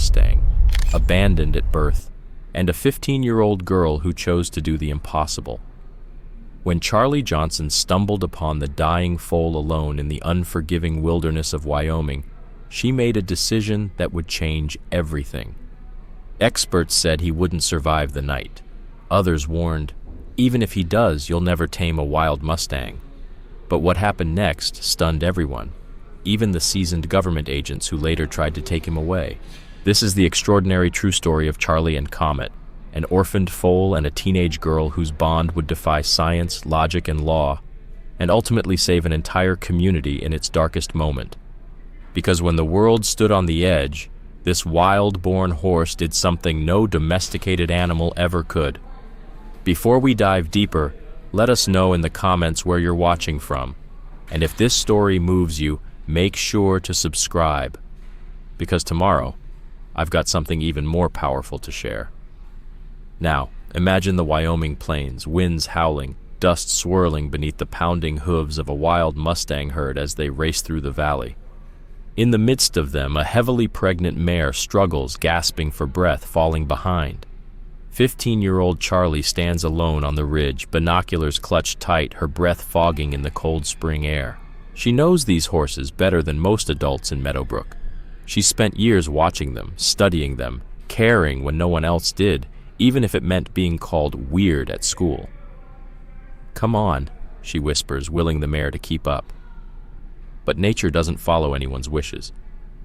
Mustang, abandoned at birth, and a 15-year-old girl who chose to do the impossible. When Charlie Johnson stumbled upon the dying foal alone in the unforgiving wilderness of Wyoming, she made a decision that would change everything. Experts said he wouldn't survive the night. Others warned, even if he does, you'll never tame a wild Mustang. But what happened next stunned everyone, even the seasoned government agents who later tried to take him away. This is the extraordinary true story of Charlie and Comet, an orphaned foal and a teenage girl whose bond would defy science, logic, and law, and ultimately save an entire community in its darkest moment. Because when the world stood on the edge, this wild-born horse did something no domesticated animal ever could. Before we dive deeper, let us know in the comments where you're watching from, and if this story moves you, make sure to subscribe, because tomorrow, I've got something even more powerful to share. Now, imagine the Wyoming plains, winds howling, dust swirling beneath the pounding hooves of a wild Mustang herd as they race through the valley. In the midst of them, a heavily pregnant mare struggles, gasping for breath, falling behind. 15-year-old Charlie stands alone on the ridge, binoculars clutched tight, her breath fogging in the cold spring air. She knows these horses better than most adults in Meadowbrook. She spent years watching them, studying them, caring when no one else did, even if it meant being called weird at school. "Come on," she whispers, willing the mare to keep up. But nature doesn't follow anyone's wishes.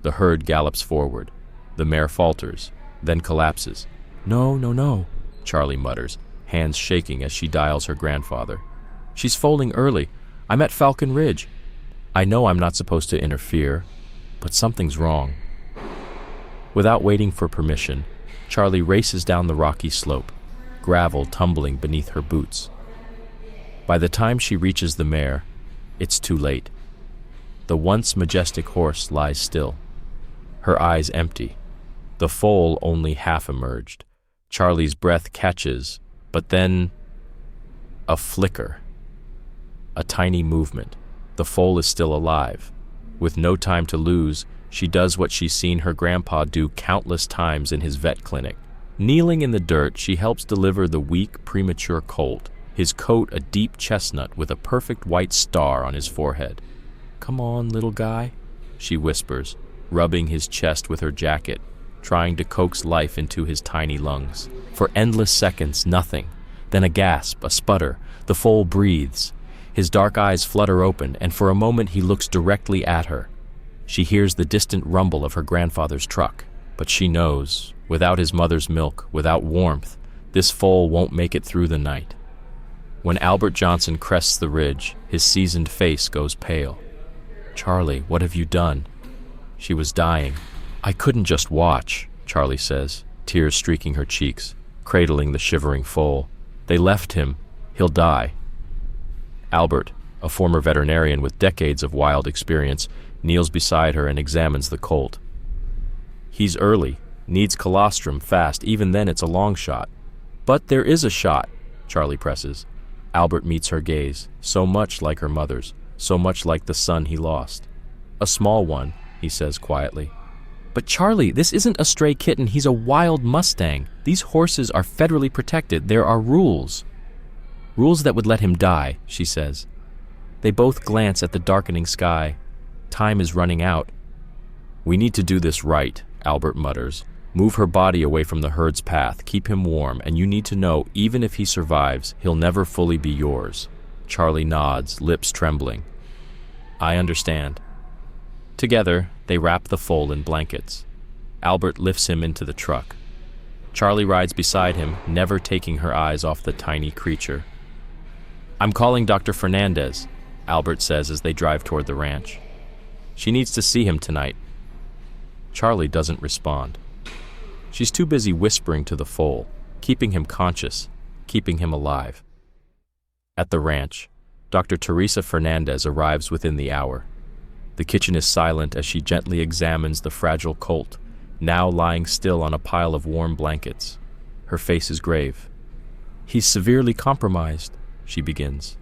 The herd gallops forward. The mare falters, then collapses. "No, no, no," Charlie mutters, hands shaking as she dials her grandfather. "She's foaling early. I'm at Falcon Ridge. I know I'm not supposed to interfere, but something's wrong." Without waiting for permission, Charlie races down the rocky slope, gravel tumbling beneath her boots. By the time she reaches the mare, it's too late. The once majestic horse lies still, her eyes empty, the foal only half emerged. Charlie's breath catches, but then a flicker, a tiny movement. The foal is still alive. With no time to lose, she does what she's seen her grandpa do countless times in his vet clinic. Kneeling in the dirt, she helps deliver the weak, premature colt, his coat a deep chestnut with a perfect white star on his forehead. "Come on, little guy," she whispers, rubbing his chest with her jacket, trying to coax life into his tiny lungs. For endless seconds, nothing. Then a gasp, a sputter. The foal breathes. His dark eyes flutter open, and for a moment he looks directly at her. She hears the distant rumble of her grandfather's truck, but she knows, without his mother's milk, without warmth, this foal won't make it through the night. When Albert Johnson crests the ridge, his seasoned face goes pale. "Charlie, what have you done?" She was dying. "I couldn't just watch," Charlie says, tears streaking her cheeks, cradling the shivering foal. "They left him. He'll die." Albert, a former veterinarian with decades of wild experience, kneels beside her and examines the colt. "He's early, needs colostrum fast, even then it's a long shot." "But there is a shot," Charlie presses. Albert meets her gaze, so much like her mother's, so much like the son he lost. "A small one," he says quietly. "But Charlie, this isn't a stray kitten, he's a wild Mustang. These horses are federally protected, there are rules." "Rules that would let him die," she says. They both glance at the darkening sky. Time is running out. "We need to do this right," Albert mutters. "Move her body away from the herd's path, keep him warm, and you need to know, even if he survives, he'll never fully be yours." Charlie nods, lips trembling. "I understand." Together, they wrap the foal in blankets. Albert lifts him into the truck. Charlie rides beside him, never taking her eyes off the tiny creature. "I'm calling Dr. Fernandez," Albert says as they drive toward the ranch. "She needs to see him tonight." Charlie doesn't respond. She's too busy whispering to the foal, keeping him conscious, keeping him alive. At the ranch, Dr. Teresa Fernandez arrives within the hour. The kitchen is silent as she gently examines the fragile colt, now lying still on a pile of warm blankets. Her face is grave. "He's severely compromised," she begins.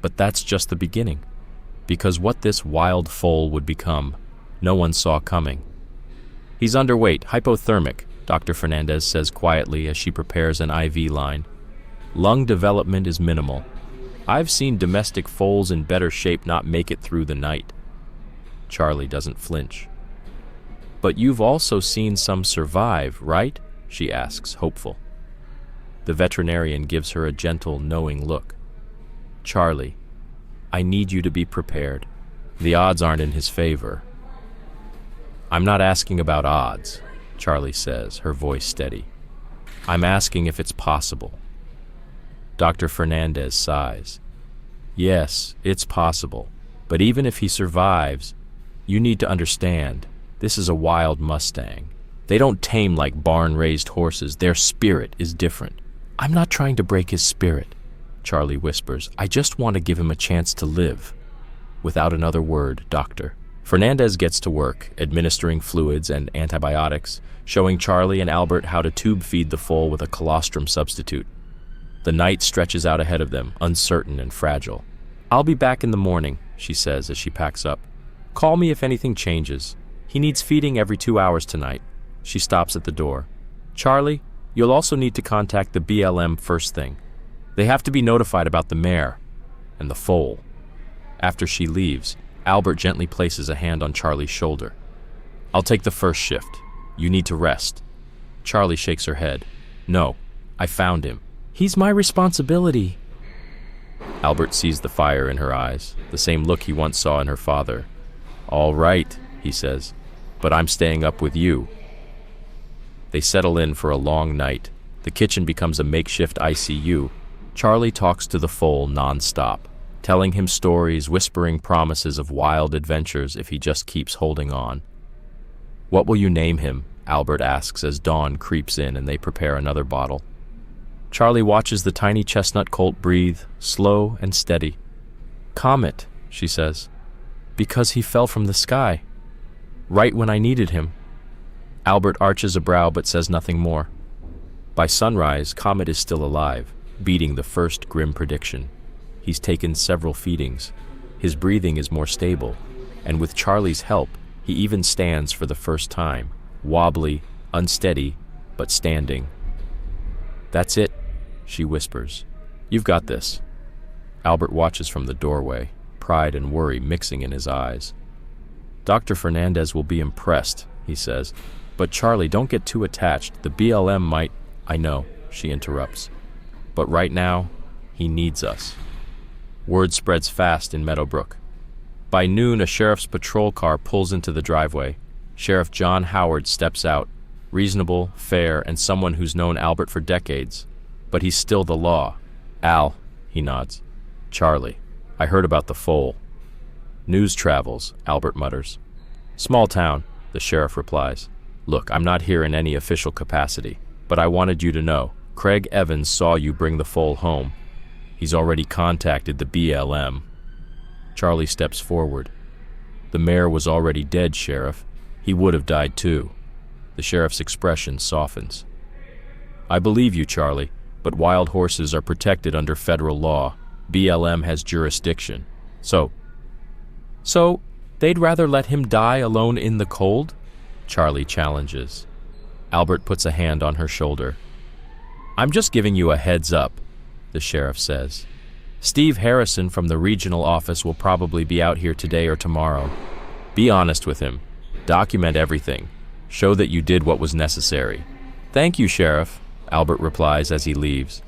But that's just the beginning, because what this wild foal would become, no one saw coming. He's underweight, hypothermic, Dr. Fernandez says quietly as she prepares an IV line. Lung development is minimal. I've seen domestic foals in better shape not make it through the night. Charlie doesn't flinch. But you've also seen some survive, right? She asks, hopeful. The veterinarian gives her a gentle, knowing look. Charlie, I need you to be prepared. The odds aren't in his favor. I'm not asking about odds, Charlie says, her voice steady. I'm asking if it's possible. Dr. Fernandez sighs. Yes, it's possible. But even if he survives, you need to understand, this is a wild Mustang. They don't tame like barn-raised horses. Their spirit is different. I'm not trying to break his spirit, Charlie whispers. I just want to give him a chance to live. Without another word, doctor. Fernandez gets to work, administering fluids and antibiotics, showing Charlie and Albert how to tube feed the foal with a colostrum substitute. The night stretches out ahead of them, uncertain and fragile. I'll be back in the morning, she says as she packs up. Call me if anything changes. He needs feeding every 2 hours tonight. She stops at the door. Charlie, you'll also need to contact the BLM first thing. They have to be notified about the mare and the foal. After she leaves, Albert gently places a hand on Charlie's shoulder. I'll take the first shift. You need to rest. Charlie shakes her head. No, I found him. He's my responsibility. Albert sees the fire in her eyes, the same look he once saw in her father. All right, he says, but I'm staying up with you. They settle in for a long night. The kitchen becomes a makeshift ICU. Charlie talks to the foal nonstop, telling him stories, whispering promises of wild adventures if he just keeps holding on. What will you name him? Albert asks as dawn creeps in and they prepare another bottle. Charlie watches the tiny chestnut colt breathe, slow and steady. Comet, she says, because he fell from the sky, right when I needed him. Albert arches a brow but says nothing more. By sunrise, Comet is still alive, beating the first grim prediction. He's taken several feedings. His breathing is more stable, and with Charlie's help, he even stands for the first time, wobbly, unsteady, but standing. That's it, she whispers. You've got this. Albert watches from the doorway, pride and worry mixing in his eyes. Dr. Fernandez will be impressed, he says. But Charlie, don't get too attached. The BLM might... I know, she interrupts. But right now, he needs us. Word spreads fast in Meadowbrook. By noon, a sheriff's patrol car pulls into the driveway. Sheriff John Howard steps out, reasonable, fair, and someone who's known Albert for decades. But he's still the law. Al, he nods. Charlie, I heard about the foal. News travels, Albert mutters. Small town, the sheriff replies. Look, I'm not here in any official capacity, but I wanted you to know. Craig Evans saw you bring the foal home. He's already contacted the BLM. Charlie steps forward. The mare was already dead, Sheriff. He would have died too. The sheriff's expression softens. I believe you, Charlie, but wild horses are protected under federal law. BLM has jurisdiction. So, they'd rather let him die alone in the cold? Charlie challenges. Albert puts a hand on her shoulder. I'm just giving you a heads up, the sheriff says. Steve Harrison from the regional office will probably be out here today or tomorrow. Be honest with him. Document everything. Show that you did what was necessary. Thank you, Sheriff, Albert replies as he leaves.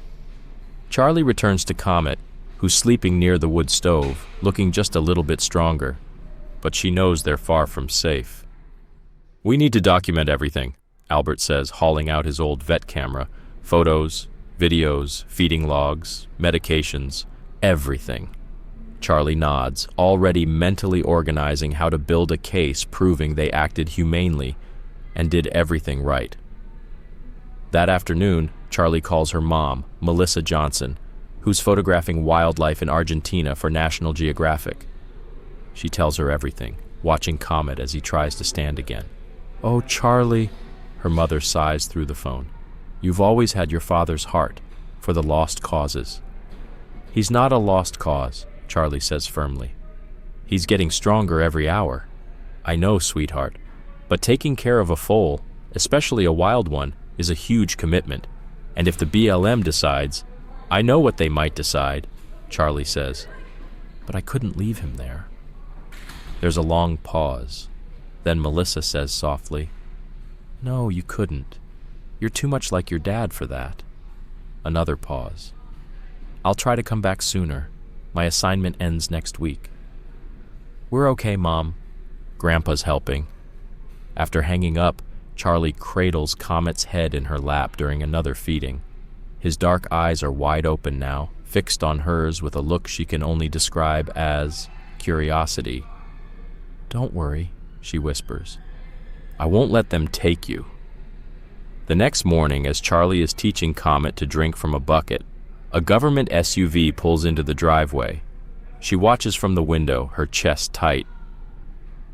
Charlie returns to Comet, who's sleeping near the wood stove, looking just a little bit stronger. But she knows they're far from safe. We need to document everything, Albert says, hauling out his old vet camera. Photos, videos, feeding logs, medications, everything. Charlie nods, already mentally organizing how to build a case proving they acted humanely and did everything right. That afternoon, Charlie calls her mom, Melissa Johnson, who's photographing wildlife in Argentina for National Geographic. She tells her everything, watching Comet as he tries to stand again. Oh, Charlie, her mother sighs through the phone. You've always had your father's heart for the lost causes. He's not a lost cause, Charlie says firmly. He's getting stronger every hour. I know, sweetheart. But taking care of a foal, especially a wild one, is a huge commitment. And if the BLM decides, I know what they might decide, Charlie says. But I couldn't leave him there. There's a long pause. Then Melissa says softly, No, you couldn't. You're too much like your dad for that. Another pause. I'll try to come back sooner. My assignment ends next week. We're okay, Mom. Grandpa's helping. After hanging up, Charlie cradles Comet's head in her lap during another feeding. His dark eyes are wide open now, fixed on hers with a look she can only describe as curiosity. Don't worry, she whispers. I won't let them take you. The next morning, as Charlie is teaching Comet to drink from a bucket, a government SUV pulls into the driveway. She watches from the window, her chest tight.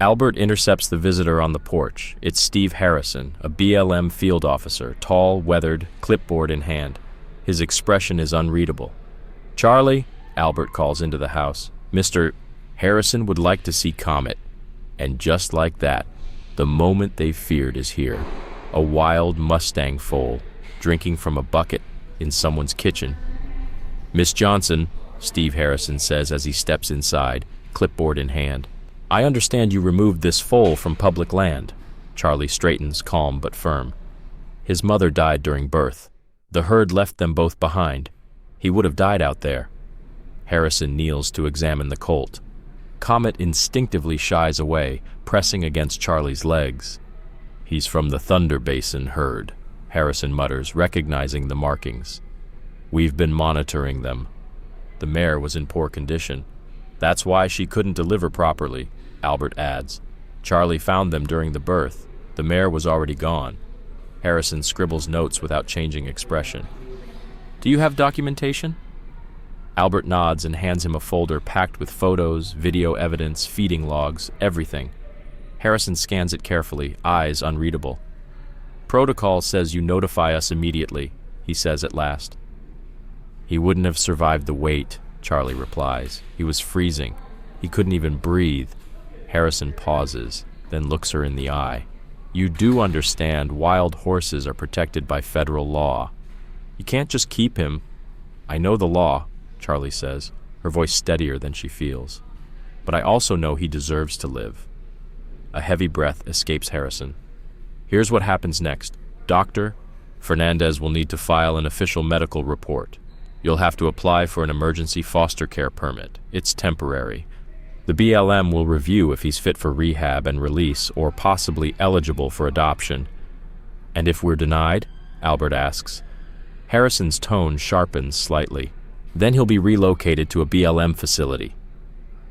Albert intercepts the visitor on the porch. It's Steve Harrison, a BLM field officer, tall, weathered, clipboard in hand. His expression is unreadable. Charlie, Albert calls into the house. Mr. Harrison would like to see Comet. And just like that, the moment they feared is here. A wild Mustang foal, drinking from a bucket in someone's kitchen. Miss Johnson, Steve Harrison says as he steps inside, clipboard in hand. I understand you removed this foal from public land. Charlie straightens, calm but firm. His mother died during birth. The herd left them both behind. He would have died out there. Harrison kneels to examine the colt. Comet instinctively shies away, pressing against Charlie's legs. He's from the Thunder Basin herd, Harrison mutters, recognizing the markings. We've been monitoring them. The mare was in poor condition. That's why she couldn't deliver properly, Albert adds. Charlie found them during the birth. The mare was already gone. Harrison scribbles notes without changing expression. Do you have documentation? Albert nods and hands him a folder packed with photos, video evidence, feeding logs, everything. Harrison scans it carefully, eyes unreadable. Protocol says you notify us immediately, he says at last. He wouldn't have survived the wait, Charlie replies. He was freezing. He couldn't even breathe. Harrison pauses, then looks her in the eye. You do understand wild horses are protected by federal law. You can't just keep him. I know the law, Charlie says, her voice steadier than she feels. But I also know he deserves to live. A heavy breath escapes Harrison. Here's what happens next. Doctor, Fernandez will need to file an official medical report. You'll have to apply for an emergency foster care permit. It's temporary. The BLM will review if he's fit for rehab and release or possibly eligible for adoption. And if we're denied? Albert asks. Harrison's tone sharpens slightly. Then he'll be relocated to a BLM facility.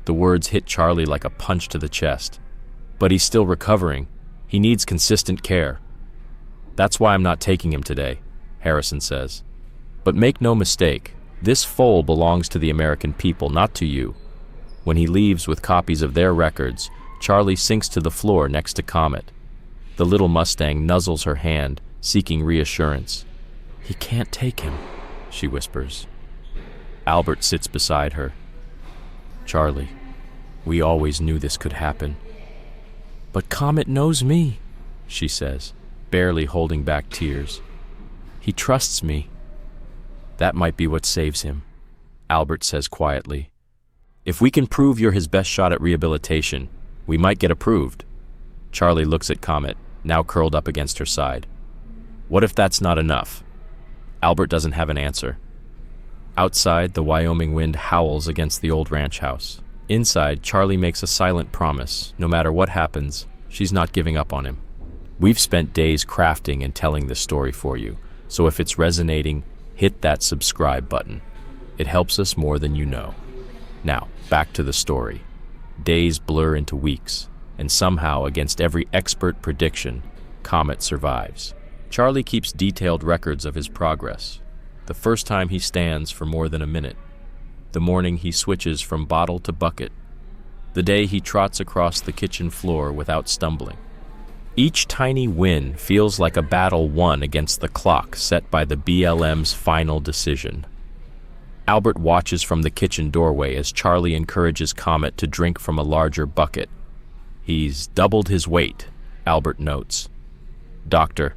The words hit Charlie like a punch to the chest. But he's still recovering. He needs consistent care. That's why I'm not taking him today, Harrison says. But make no mistake, this foal belongs to the American people, not to you. When he leaves with copies of their records, Charlie sinks to the floor next to Comet. The little Mustang nuzzles her hand, seeking reassurance. He can't take him, she whispers. Albert sits beside her. Charlie, we always knew this could happen. But Comet knows me, she says, barely holding back tears. He trusts me. That might be what saves him, Albert says quietly. If we can prove you're his best shot at rehabilitation, we might get approved. Charlie looks at Comet, now curled up against her side. What if that's not enough? Albert doesn't have an answer. Outside, the Wyoming wind howls against the old ranch house. Inside, Charlie makes a silent promise. No matter what happens, she's not giving up on him. We've spent days crafting and telling this story for you, so if it's resonating, hit that subscribe button. It helps us more than you know. Now, back to the story. Days blur into weeks, and somehow, against every expert prediction, Comet survives. Charlie keeps detailed records of his progress. The first time he stands for more than a minute. The morning he switches from bottle to bucket. The day he trots across the kitchen floor without stumbling. Each tiny win feels like a battle won against the clock set by the BLM's final decision. Albert watches from the kitchen doorway as Charlie encourages Comet to drink from a larger bucket. He's doubled his weight, Albert notes. Dr.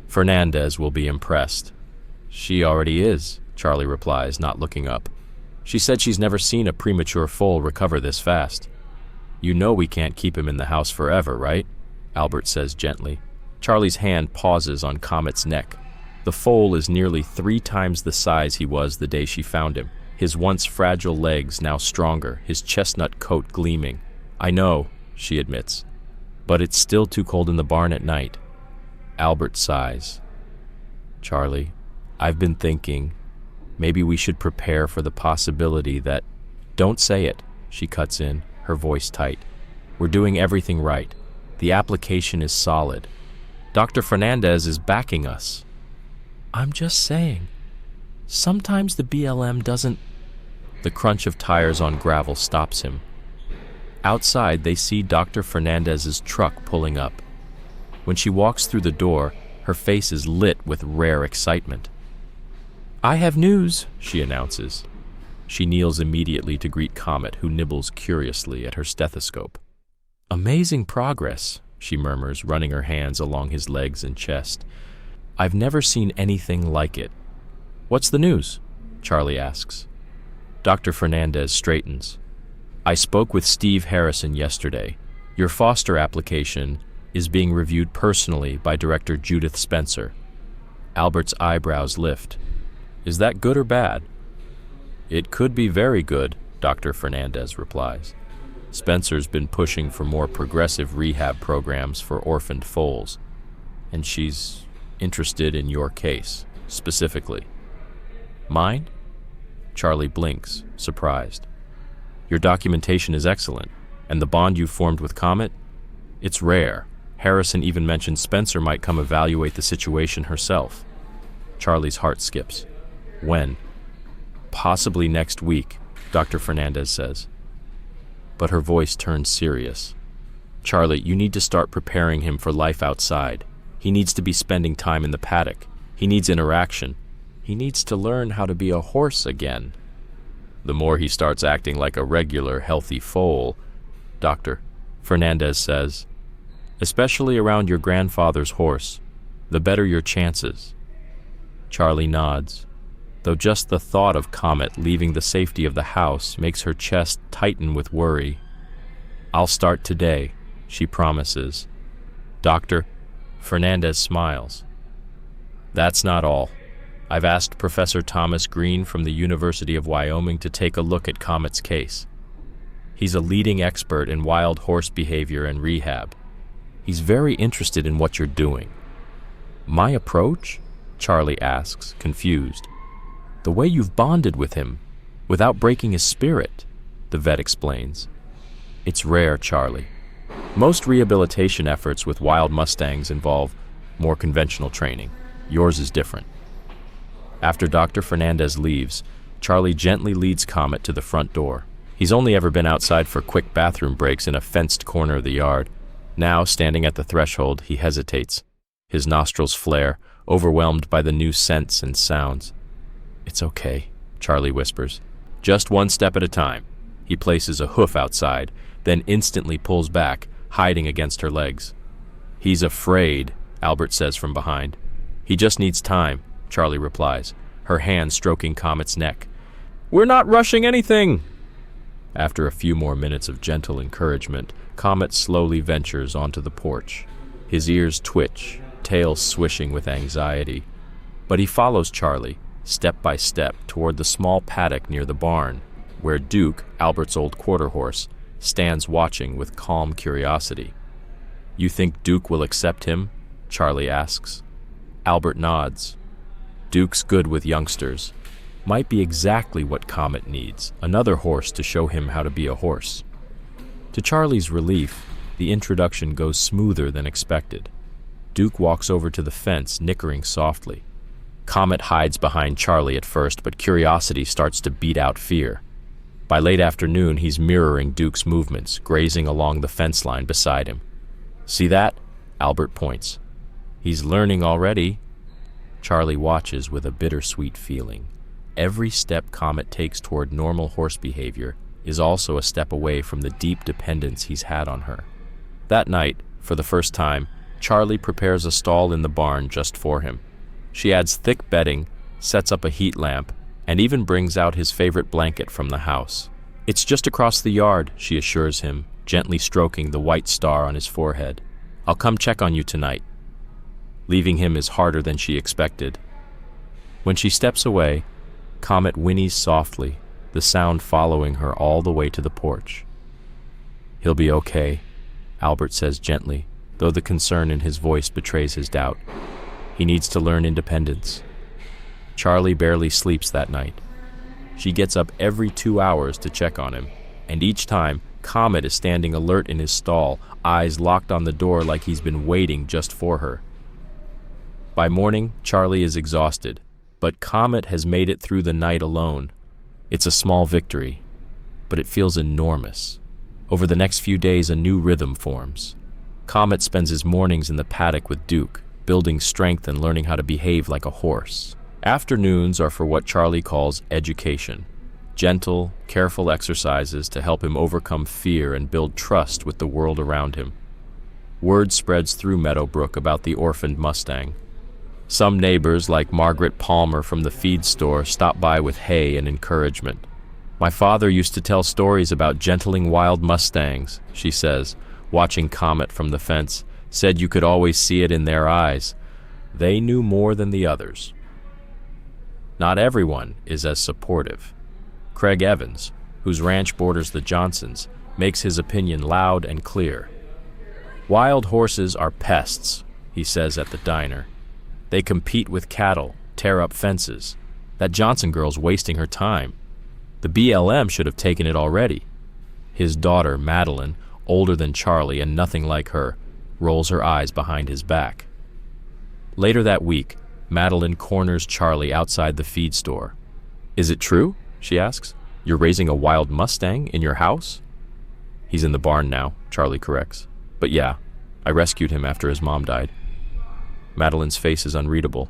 Fernandez will be impressed. She already is, Charlie replies, not looking up. She said she's never seen a premature foal recover this fast. You know we can't keep him in the house forever, right? Albert says gently. Charlie's hand pauses on Comet's neck. The foal is nearly 3 times the size he was the day she found him, his once fragile legs now stronger, his chestnut coat gleaming. I know, she admits, but it's still too cold in the barn at night. Albert sighs. Charlie, I've been thinking, maybe we should prepare for the possibility that... Don't say it, she cuts in, her voice tight. We're doing everything right. The application is solid. Dr. Fernandez is backing us. I'm just saying. Sometimes the BLM doesn't... The crunch of tires on gravel stops him. Outside, they see Dr. Fernandez's truck pulling up. When she walks through the door, her face is lit with rare excitement. I have news, she announces. She kneels immediately to greet Comet, who nibbles curiously at her stethoscope. Amazing progress, she murmurs, running her hands along his legs and chest. I've never seen anything like it. What's the news? Charlie asks. Dr. Fernandez straightens. I spoke with Steve Harrison yesterday. Your foster application is being reviewed personally by Director Judith Spencer. Albert's eyebrows lift. Is that good or bad? It could be very good, Dr. Fernandez replies. Spencer's been pushing for more progressive rehab programs for orphaned foals, and she's interested in your case, specifically. Mine? Charlie blinks, surprised. Your documentation is excellent, and the bond you formed with Comet? It's rare. Harrison even mentioned Spencer might come evaluate the situation herself. Charlie's heart skips. When? Possibly next week, Dr. Fernandez says. But her voice turns serious. Charlie, you need to start preparing him for life outside. He needs to be spending time in the paddock. He needs interaction. He needs to learn how to be a horse again. The more he starts acting like a regular, healthy foal, Dr. Fernandez says, especially around your grandfather's horse, the better your chances. Charlie nods, though just the thought of Comet leaving the safety of the house makes her chest tighten with worry. I'll start today, she promises. Dr. Fernandez smiles. That's not all. I've asked Professor Thomas Green from the University of Wyoming to take a look at Comet's case. He's a leading expert in wild horse behavior and rehab. He's very interested in what you're doing. My approach? Charlie asks, confused. The way you've bonded with him, without breaking his spirit, the vet explains. It's rare, Charlie. Most rehabilitation efforts with wild Mustangs involve more conventional training. Yours is different. After Dr. Fernandez leaves, Charlie gently leads Comet to the front door. He's only ever been outside for quick bathroom breaks in a fenced corner of the yard. Now, standing at the threshold, he hesitates. His nostrils flare, overwhelmed by the new scents and sounds. It's okay, Charlie whispers. Just one step at a time. He places a hoof outside, then instantly pulls back, hiding against her legs. He's afraid, Albert says from behind. He just needs time, Charlie replies, her hand stroking Comet's neck. We're not rushing anything! After a few more minutes of gentle encouragement, Comet slowly ventures onto the porch. His ears twitch, tail swishing with anxiety. But he follows Charlie, step by step, toward the small paddock near the barn, where Duke, Albert's old quarter horse, stands watching with calm curiosity. You think Duke will accept him? Charlie asks. Albert nods. Duke's good with youngsters. Might be exactly what Comet needs, another horse to show him how to be a horse. To Charlie's relief, the introduction goes smoother than expected. Duke walks over to the fence, nickering softly. Comet hides behind Charlie at first, but curiosity starts to beat out fear. By late afternoon, he's mirroring Duke's movements, grazing along the fence line beside him. See that? Albert points. He's learning already. Charlie watches with a bittersweet feeling. Every step Comet takes toward normal horse behavior is also a step away from the deep dependence he's had on her. That night, for the first time, Charlie prepares a stall in the barn just for him. She adds thick bedding, sets up a heat lamp, and even brings out his favorite blanket from the house. "It's just across the yard," she assures him, gently stroking the white star on his forehead. "I'll come check on you tonight." Leaving him is harder than she expected. When she steps away, Comet whinnies softly, the sound following her all the way to the porch. "He'll be okay," Albert says gently, though the concern in his voice betrays his doubt. "He needs to learn independence." Charlie barely sleeps that night. She gets up every 2 hours to check on him, and each time, Comet is standing alert in his stall, eyes locked on the door like he's been waiting just for her. By morning, Charlie is exhausted, but Comet has made it through the night alone. It's a small victory, but it feels enormous. Over the next few days, a new rhythm forms. Comet spends his mornings in the paddock with Duke, building strength and learning how to behave like a horse. Afternoons are for what Charlie calls education. Gentle, careful exercises to help him overcome fear and build trust with the world around him. Word spreads through Meadowbrook about the orphaned Mustang. Some neighbors, like Margaret Palmer from the feed store, stop by with hay and encouragement. "My father used to tell stories about gentling wild Mustangs," she says, watching Comet from the fence. "Said you could always see it in their eyes. They knew more than the others." Not everyone is as supportive. Craig Evans, whose ranch borders the Johnsons, makes his opinion loud and clear. "Wild horses are pests," he says at the diner. "They compete with cattle, tear up fences. That Johnson girl's wasting her time. The BLM should have taken it already." His daughter, Madeline, older than Charlie and nothing like her, rolls her eyes behind his back. Later that week, Madeline corners Charlie outside the feed store. "Is it true?" she asks. "You're raising a wild Mustang in your house?" "He's in the barn now," Charlie corrects. "But yeah, I rescued him after his mom died." Madeline's face is unreadable.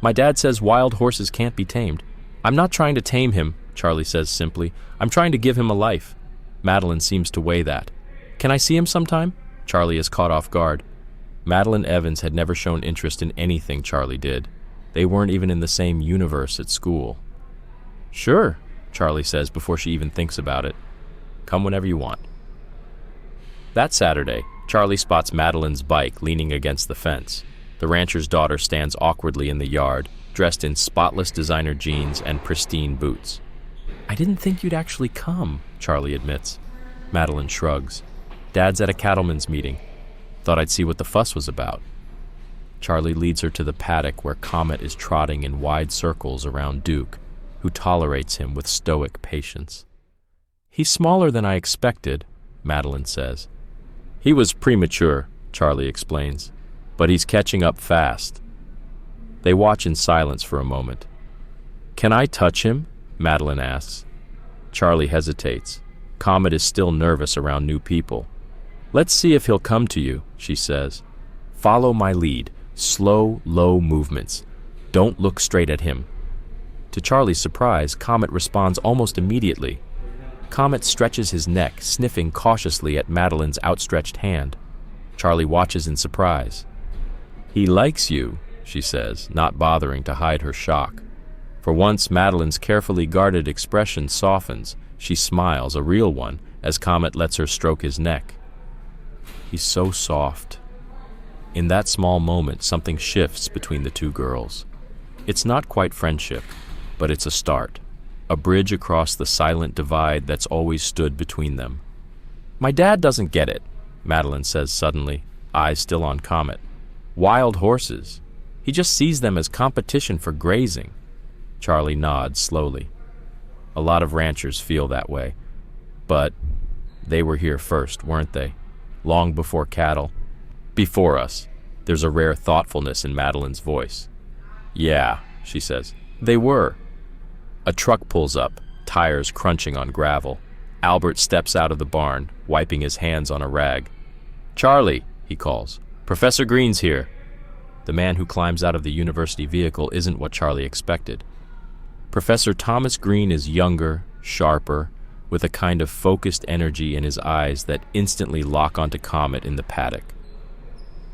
"My dad says wild horses can't be tamed." "I'm not trying to tame him," Charlie says simply. "I'm trying to give him a life." Madeline seems to weigh that. "Can I see him sometime?" Charlie is caught off guard. Madeline Evans had never shown interest in anything Charlie did. They weren't even in the same universe at school. "Sure," Charlie says before she even thinks about it. "Come whenever you want." That Saturday, Charlie spots Madeline's bike leaning against the fence. The rancher's daughter stands awkwardly in the yard, dressed in spotless designer jeans and pristine boots. "I didn't think you'd actually come," Charlie admits. Madeline shrugs. "Dad's at a cattleman's meeting. Thought I'd see what the fuss was about." Charlie leads her to the paddock where Comet is trotting in wide circles around Duke, who tolerates him with stoic patience. "He's smaller than I expected," Madeline says. "He was premature," Charlie explains, "but he's catching up fast." They watch in silence for a moment. "Can I touch him?" Madeline asks. Charlie hesitates. Comet is still nervous around new people. "Let's see if he'll come to you," she says. "Follow my lead. Slow, low movements. Don't look straight at him." To Charlie's surprise, Comet responds almost immediately. Comet stretches his neck, sniffing cautiously at Madeline's outstretched hand. Charlie watches in surprise. "He likes you," she says, not bothering to hide her shock. For once, Madeline's carefully guarded expression softens. She smiles, a real one, as Comet lets her stroke his neck. He's so soft. In that small moment, something shifts between the two girls. It's not quite friendship, but it's a start, a bridge across the silent divide that's always stood between them. "My dad doesn't get it," Madeline says suddenly, eyes still on Comet. "Wild horses. He just sees them as competition for grazing." Charlie nods slowly. A lot of ranchers feel that way. But they were here first, weren't they? Long before cattle. "Before us." There's a rare thoughtfulness in Madeline's voice. "Yeah," she says. "They were." A truck pulls up, tires crunching on gravel. Albert steps out of the barn, wiping his hands on a rag. "Charlie," he calls. "Professor Green's here." The man who climbs out of the university vehicle isn't what Charlie expected. Professor Thomas Green is younger, sharper, with a kind of focused energy in his eyes that instantly lock onto Comet in the paddock.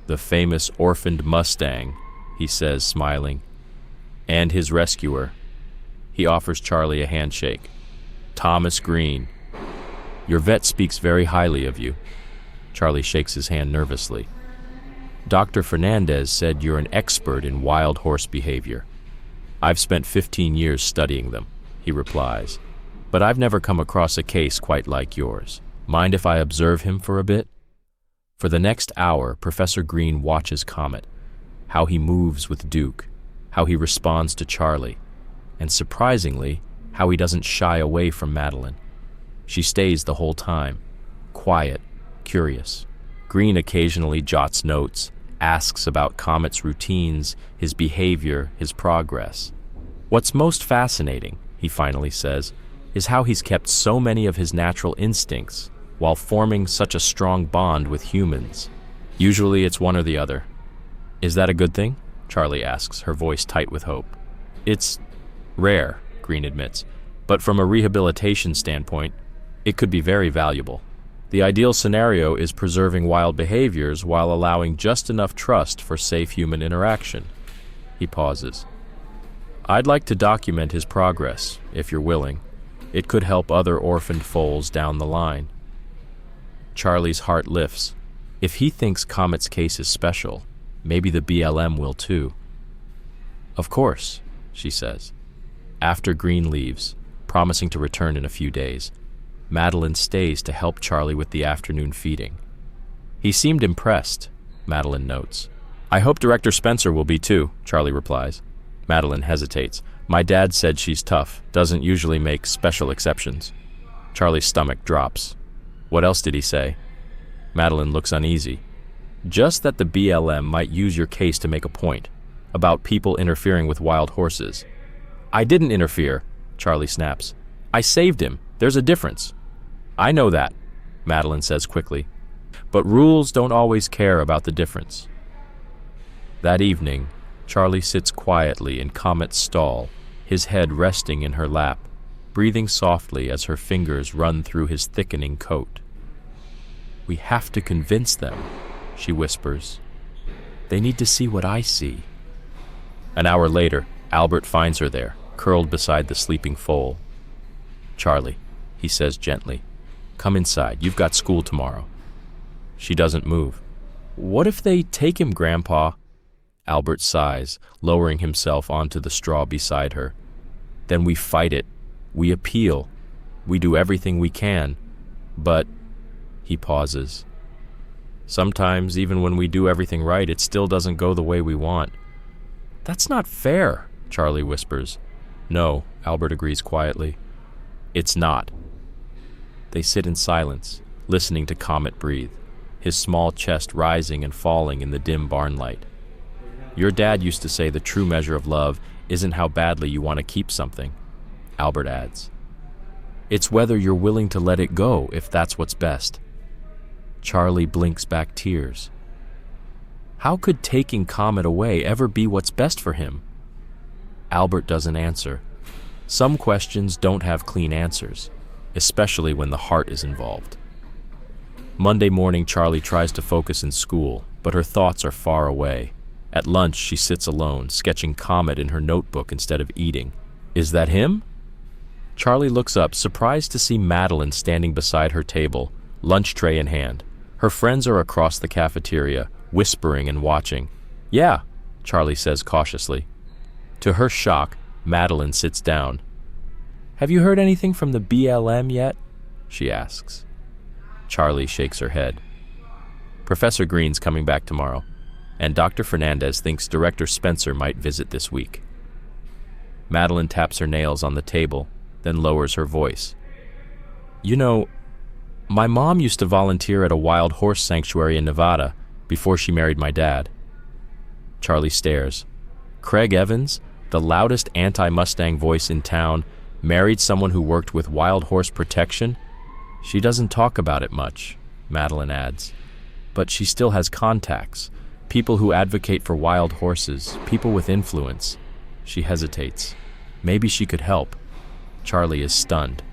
The famous orphaned Mustang, he says, smiling. And his rescuer. He offers Charlie a handshake. Thomas Green. Your vet speaks very highly of you. Charlie shakes his hand nervously. Dr. Fernandez said you're an expert in wild horse behavior. I've spent 15 years studying them, he replies. But I've never come across a case quite like yours. Mind if I observe him for a bit? For the next hour, Professor Green watches Comet, how he moves with Duke, how he responds to Charlie, and surprisingly, how he doesn't shy away from Madeline. She stays the whole time, quiet, curious. Green occasionally jots notes, asks about Comet's routines, his behavior, his progress. What's most fascinating, he finally says, is how he's kept so many of his natural instincts while forming such a strong bond with humans. Usually it's one or the other. Is that a good thing? Charlie asks, her voice tight with hope. It's rare, Green admits, but from a rehabilitation standpoint, it could be very valuable. The ideal scenario is preserving wild behaviors while allowing just enough trust for safe human interaction. He pauses. I'd like to document his progress, if you're willing. It could help other orphaned foals down the line. Charlie's heart lifts. If he thinks Comet's case is special, maybe the BLM will too. Of course, she says. After Green leaves, promising to return in a few days, Madeline stays to help Charlie with the afternoon feeding. He seemed impressed, Madeline notes. I hope Director Spencer will be too, Charlie replies. Madeline hesitates. My dad said she's tough, doesn't usually make special exceptions. Charlie's stomach drops. What else did he say? Madeline looks uneasy. Just that the BLM might use your case to make a point, about people interfering with wild horses. I didn't interfere, Charlie snaps. I saved him. There's a difference. I know that, Madeline says quickly. But rules don't always care about the difference. That evening, Charlie sits quietly in Comet's stall, his head resting in her lap, breathing softly as her fingers run through his thickening coat. We have to convince them, she whispers. They need to see what I see. An hour later, Albert finds her there, curled beside the sleeping foal. Charlie, he says gently, come inside. You've got school tomorrow. She doesn't move. What if they take him, Grandpa? Albert sighs, lowering himself onto the straw beside her. Then we fight it. We appeal. We do everything we can. But, he pauses. Sometimes, even when we do everything right, it still doesn't go the way we want. That's not fair, Charlie whispers. No, Albert agrees quietly. It's not. They sit in silence, listening to Comet breathe, his small chest rising and falling in the dim barn light. Your dad used to say the true measure of love isn't how badly you want to keep something, Albert adds. It's whether you're willing to let it go if that's what's best. Charlie blinks back tears. How could taking Comet away ever be what's best for him? Albert doesn't answer. Some questions don't have clean answers, especially when the heart is involved. Monday morning, Charlie tries to focus in school, but her thoughts are far away. At lunch, she sits alone, sketching Comet in her notebook instead of eating. Is that him? Charlie looks up, surprised to see Madeline standing beside her table, lunch tray in hand. Her friends are across the cafeteria, whispering and watching. Yeah, Charlie says cautiously. To her shock, Madeline sits down. Have you heard anything from the BLM yet? She asks. Charlie shakes her head. Professor Green's coming back tomorrow, and Dr. Fernandez thinks Director Spencer might visit this week. Madeline taps her nails on the table, then lowers her voice. You know, my mom used to volunteer at a wild horse sanctuary in Nevada before she married my dad. Charlie stares. Craig Evans, the loudest anti-Mustang voice in town, married someone who worked with wild horse protection? She doesn't talk about it much, Madeline adds. But she still has contacts, people who advocate for wild horses, people with influence. She hesitates. Maybe she could help. Charlie is stunned.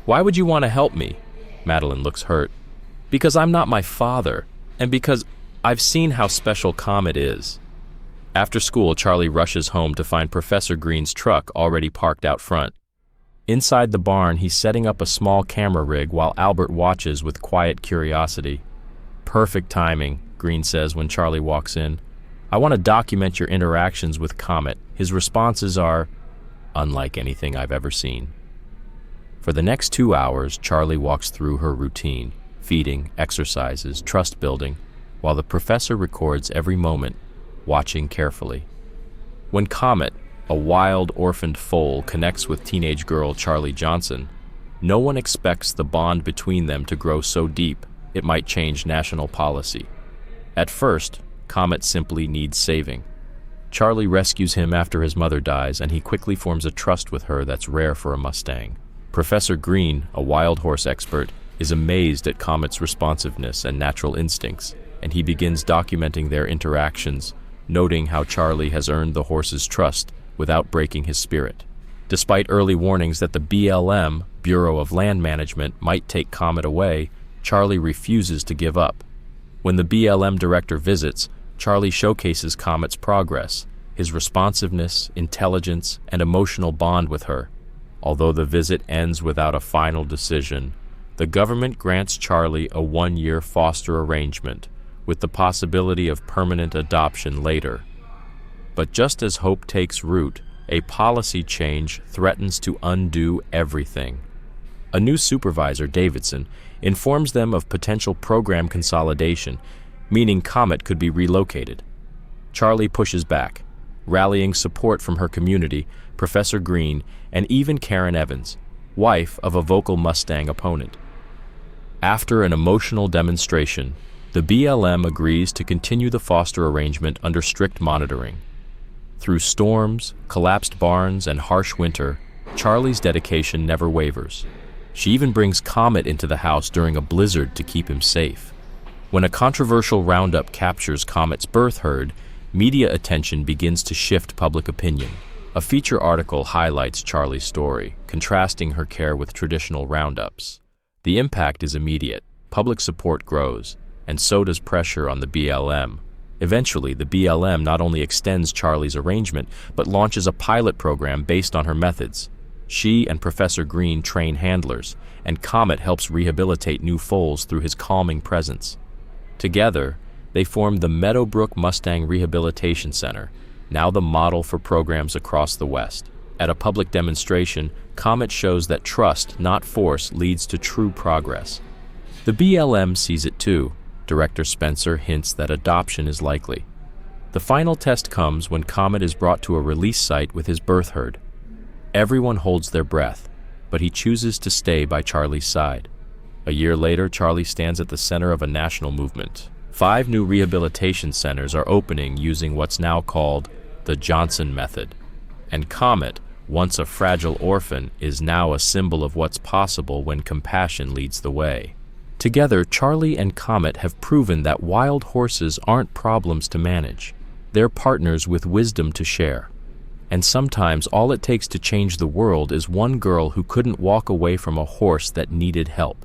Why would you want to help me? Madeline looks hurt. Because I'm not my father, and because I've seen how special Comet is. After school, Charlie rushes home to find Professor Green's truck already parked out front. Inside the barn, he's setting up a small camera rig while Albert watches with quiet curiosity. "Perfect timing," Green says when Charlie walks in. "I want to document your interactions with Comet." His responses are unlike anything I've ever seen. For the next 2 hours, Charlie walks through her routine, feeding, exercises, trust building, while the professor records every moment, watching carefully. When Comet, a wild orphaned foal, connects with teenage girl Charlie Johnson, no one expects the bond between them to grow so deep it might change national policy. At first, Comet simply needs saving. Charlie rescues him after his mother dies, and he quickly forms a trust with her that's rare for a Mustang. Professor Green, a wild horse expert, is amazed at Comet's responsiveness and natural instincts, and he begins documenting their interactions, noting how Charlie has earned the horse's trust without breaking his spirit. Despite early warnings that the BLM, Bureau of Land Management, might take Comet away, Charlie refuses to give up. When the BLM director visits, Charlie showcases Comet's progress, his responsiveness, intelligence, and emotional bond with her. Although the visit ends without a final decision, the government grants Charlie a 1-year foster arrangement, with the possibility of permanent adoption later. But just as hope takes root, a policy change threatens to undo everything. A new supervisor, Davidson, informs them of potential program consolidation, meaning Comet could be relocated. Charlie pushes back, rallying support from her community, Professor Green, and even Karen Evans, wife of a vocal Mustang opponent. After an emotional demonstration, the BLM agrees to continue the foster arrangement under strict monitoring. Through storms, collapsed barns, and harsh winter, Charlie's dedication never wavers. She even brings Comet into the house during a blizzard to keep him safe. When a controversial roundup captures Comet's birth herd, media attention begins to shift public opinion. A feature article highlights Charlie's story, contrasting her care with traditional roundups. The impact is immediate. Public support grows, and so does pressure on the BLM. Eventually, the BLM not only extends Charlie's arrangement, but launches a pilot program based on her methods. She and Professor Green train handlers, and Comet helps rehabilitate new foals through his calming presence. Together, they form the Meadowbrook Mustang Rehabilitation Center, now the model for programs across the West. At a public demonstration, Comet shows that trust, not force, leads to true progress. The BLM sees it too. Director Spencer hints that adoption is likely. The final test comes when Comet is brought to a release site with his birth herd. Everyone holds their breath, but he chooses to stay by Charlie's side. A year later, Charlie stands at the center of a national movement. 5 new rehabilitation centers are opening using what's now called the Johnson method. And Comet, once a fragile orphan, is now a symbol of what's possible when compassion leads the way. Together, Charlie and Comet have proven that wild horses aren't problems to manage. They're partners with wisdom to share. And sometimes all it takes to change the world is one girl who couldn't walk away from a horse that needed help.